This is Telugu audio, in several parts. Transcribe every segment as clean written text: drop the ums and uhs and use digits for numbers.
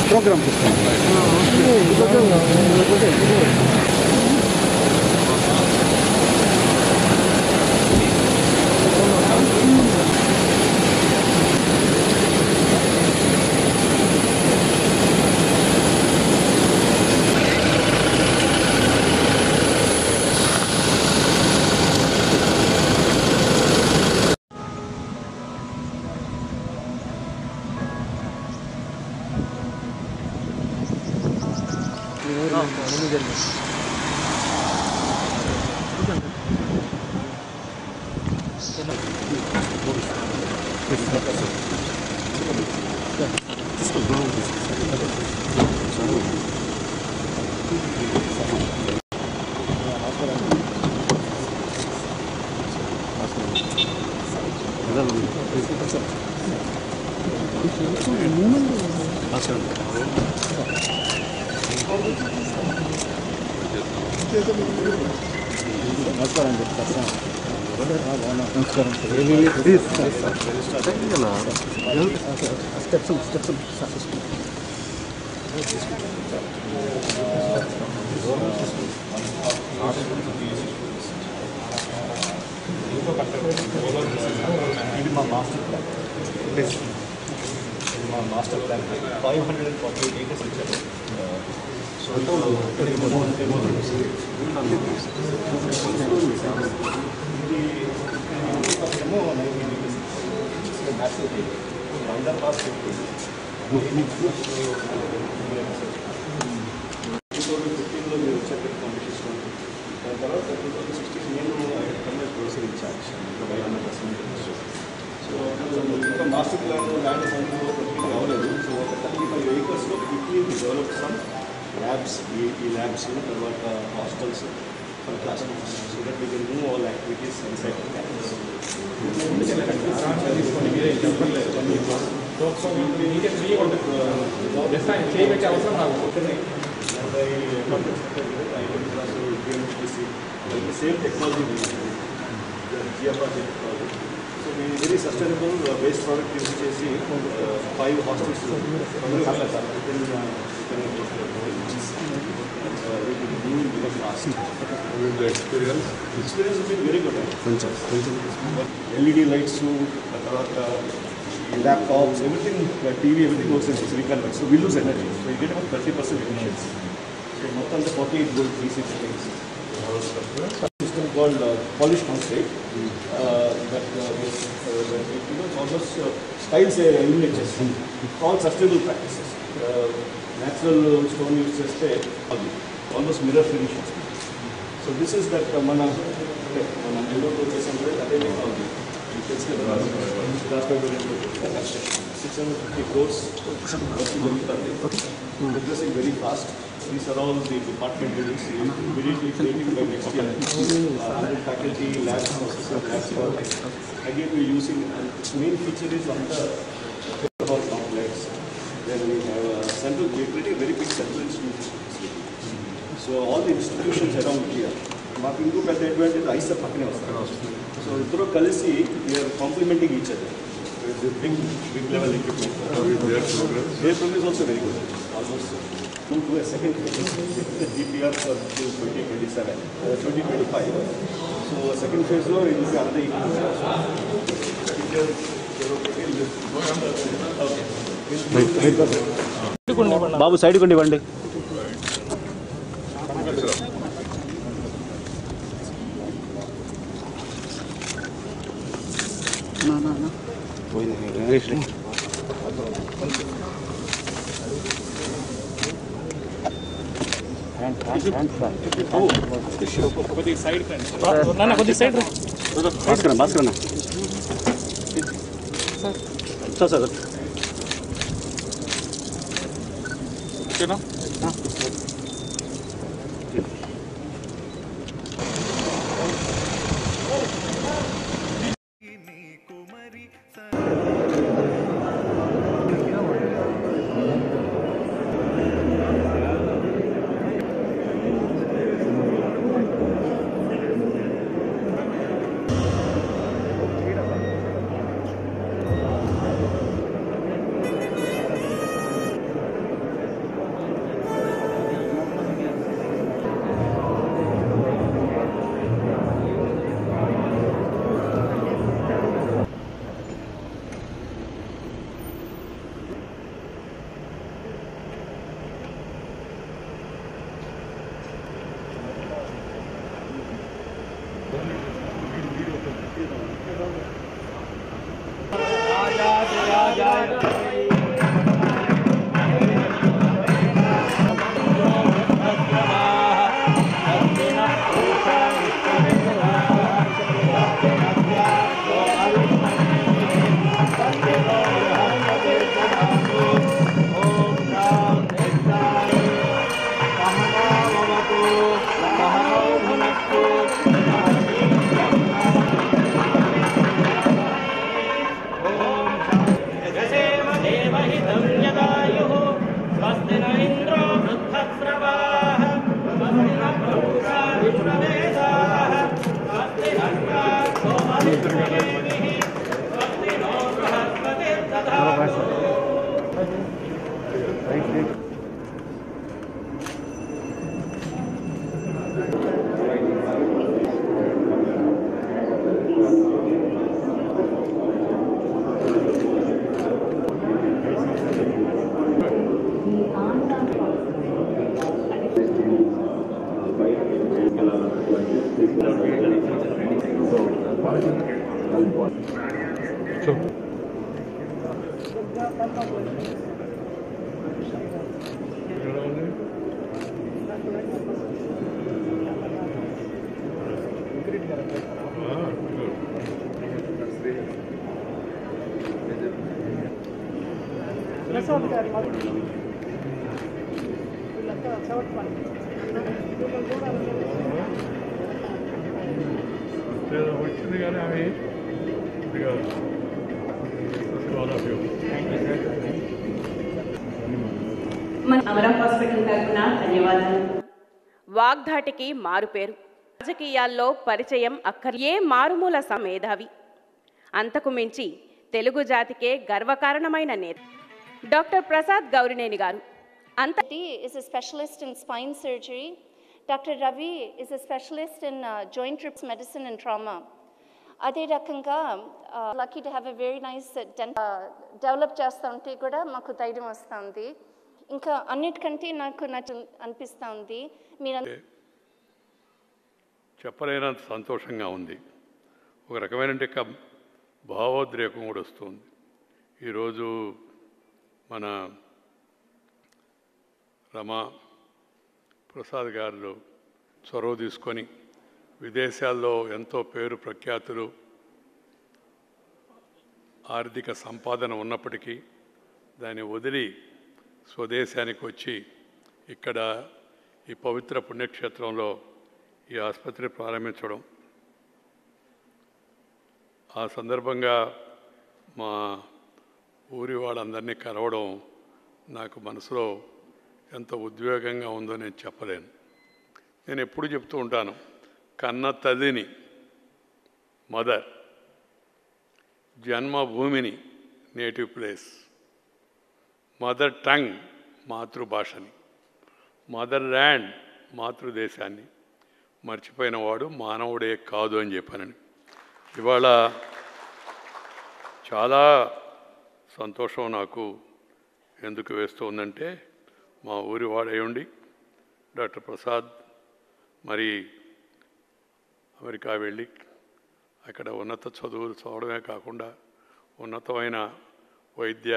program master plan 548 acres ఇచ్చారు. అండర్ పాస్ 2015లో మీరు వచ్చారు కాంపిటీషన్. దాని తర్వాత 2016 నేను ప్రొఫెసర్ ఇన్ఛార్జ్ 500%. సో ఇంకా మాస్టర్ ప్లాన్ ల్యాండ్ ఫండ్ అవ్వలేదు. సో ఒక 35 acresలో quickly డెవలప్ సమ్ ల్యాబ్స్, ఈ ల్యాబ్స్ తర్వాత hostels for classrooms, so that we can move all activities inside the campus. చేయబెట్టే అవసరం నాకు సేమ్ టెక్నాలజీ జియోపాజీ టెక్నాలజీ. సో మేము very sustainable waste product use చేసి 5 hostels experience very good. LED lights, తర్వాత laptops, everything, TV, everything works in silicon lights. So we lose energy. So you get about 30% efficiency. So మొత్తం అంతా 48 volt DC things. System called polished concrete. That almost styles images. All sustainable practices. Natural stone use cheste almost mirror finishes. So this is that mana Europe chesante ade technology. You can see last 650 crores progressing very fast. These are all the department buildings immediately creating by next year. Faculty, labs, labs. Again, we are using, and its main feature is on the hall complex. Then we are creating a very big central institution facility. So all the institutions around here, మాకు ఇంకో పెద్ద అడ్వాంటేజ్ ఐసర్ పక్కనే వస్తారు. సో ఇద్దరు కలిసి we are complementing each other. Big level equipment. Their progress also very good. Almost come to a second phase. The DPR for 2027, 2025. So second phase lo it will be another equipment. Babu side కొండి ఇవ్వండి. కొద్దిగా సైడ్ కొద్దిగా సైడ్ భాస్కర్ సార్ ఓకేనా? వచ్చింది కానీ ఆమె అమరా హాస్పిటల్ తరపున ధన్యవాదాలు. వాగ్ధాటికి మారుపేరు, రాజకీయాల్లో పరిచయం ఏ మారుమూల మేధావి, అంతకు మించి తెలుగు జాతికే గర్వకారణమైన నేత డాక్టర్ ప్రసాద్ గౌరినేని గారు. is a specialist in spine surgery. Dr. Ravi is a specialist in joint medicine and trauma. అదే రకంగా lucky to have a very nice develop చేస్తూ ఉంటే కూడా మాకు ధైర్యం వస్తుంది. ఇంకా అన్నిటికంటే నాకు అనిపిస్తుంది మీరు చెప్పలేనంత సంతోషంగా ఉంది. ఒక రకమైన భావోద్రేకం కూడా వస్తుంది. ఈరోజు మన రమా ప్రసాద్ గారు చొరవ తీసుకొని విదేశాల్లో ఎంతో పేరు ప్రఖ్యాతులు ఆర్థిక సంపాదన ఉన్నప్పటికీ దాన్ని వదిలి స్వదేశానికి వచ్చి ఇక్కడ ఈ పవిత్ర పుణ్యక్షేత్రంలో ఈ ఆసుపత్రి ప్రారంభించడం, ఆ సందర్భంగా మా ఊరి వాళ్ళందరినీ కలవడం నాకు మనసులో ఎంత ఉద్వేగంగా ఉందో నేను చెప్పలేను. నేను ఎప్పుడు చెప్తూ ఉంటాను, కన్న తల్లిని మదర్, జన్మభూమిని నేటివ్ ప్లేస్, మదర్ టంగ్ మాతృభాషని, మదర్ ల్యాండ్ మాతృదేశాన్ని మర్చిపోయిన వాడు మానవుడే కాదు అని చెప్పానని. ఇవాళ చాలా సంతోషం నాకు ఎందుకు వేస్తుందంటే, మా ఊరి వాడేయండి డాక్టర్ ప్రసాద్ మరి అమెరికా వెళ్ళి అక్కడ ఉన్నత చదువులు చదవడమే కాకుండా ఉన్నతమైన వైద్య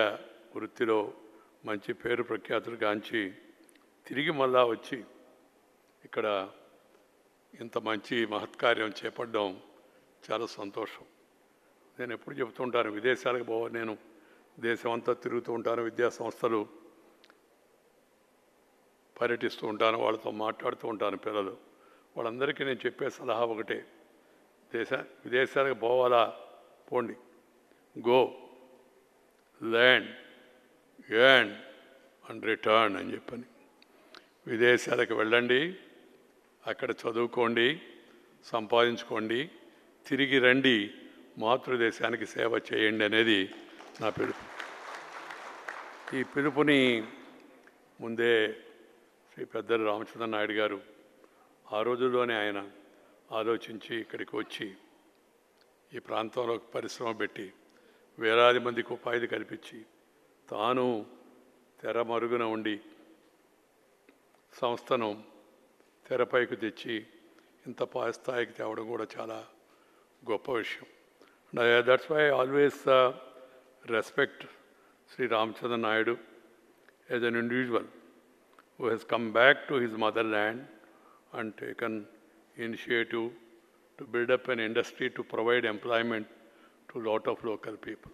వృత్తిలో మంచి పేరు ప్రఖ్యాతులు గాంచి తిరిగి మళ్ళా వచ్చి ఇక్కడ ఇంత మంచి మహత్కార్యం చేపట్టడం చాలా సంతోషం. నేను ఎప్పుడు చెబుతుంటాను, విదేశాలకు పోవాలి, నేను దేశమంతా తిరుగుతూ ఉంటాను, విద్యా సంస్థలు పర్యటిస్తూ ఉంటాను, వాళ్ళతో మాట్లాడుతూ ఉంటాను. పిల్లలు వాళ్ళందరికీ నేను చెప్పే సలహా ఒకటే, విదేశాలకు పోవాలా, పోండి, go land earn and return అని చెప్పని. విదేశాలకు వెళ్ళండి, అక్కడ చదువుకోండి, సంపాదించుకోండి, తిరిగి రండి, మాతృదేశానికి సేవ చేయండి అనేది నా పిలుపు. ఈ పిలుపుని ముందే శ్రీ పెద్దలు రామచంద్ర నాయుడు గారు ఆ రోజుల్లోనే ఆయన ఆలోచించి ఇక్కడికి వచ్చి ఈ ప్రాంతంలో పరిశ్రమ పెట్టి వేలాది మందికి ఉపాధి కల్పించి తాను తెర మరుగున ఉండి సంస్థను తెరపైకి తెచ్చి ఇంత స్థాయికి తేవడం కూడా చాలా గొప్ప విషయం. That's why I always respect Shri Ramachandra Naidu as an individual who has come back to his motherland and taken initiative to build up an industry to provide employment to a lot of local people.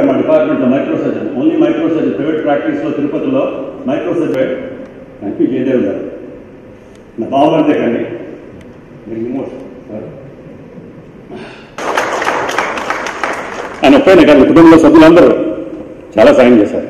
మా డిపార్ట్మెంట్లో మైక్రోసర్జన్, ఓన్లీ మైక్రోసర్జన్, ప్రైవేట్ ప్రాక్టీస్లో తిరుపతిలో మైక్రోసర్జన్ ఎంపీ జయదేవ్ గారు నా బావగారిదే కానీ ఆయన ఒక్కనే కాదు, కుటుంబంలో సభ్యులందరూ చాలా సాయం చేశారు.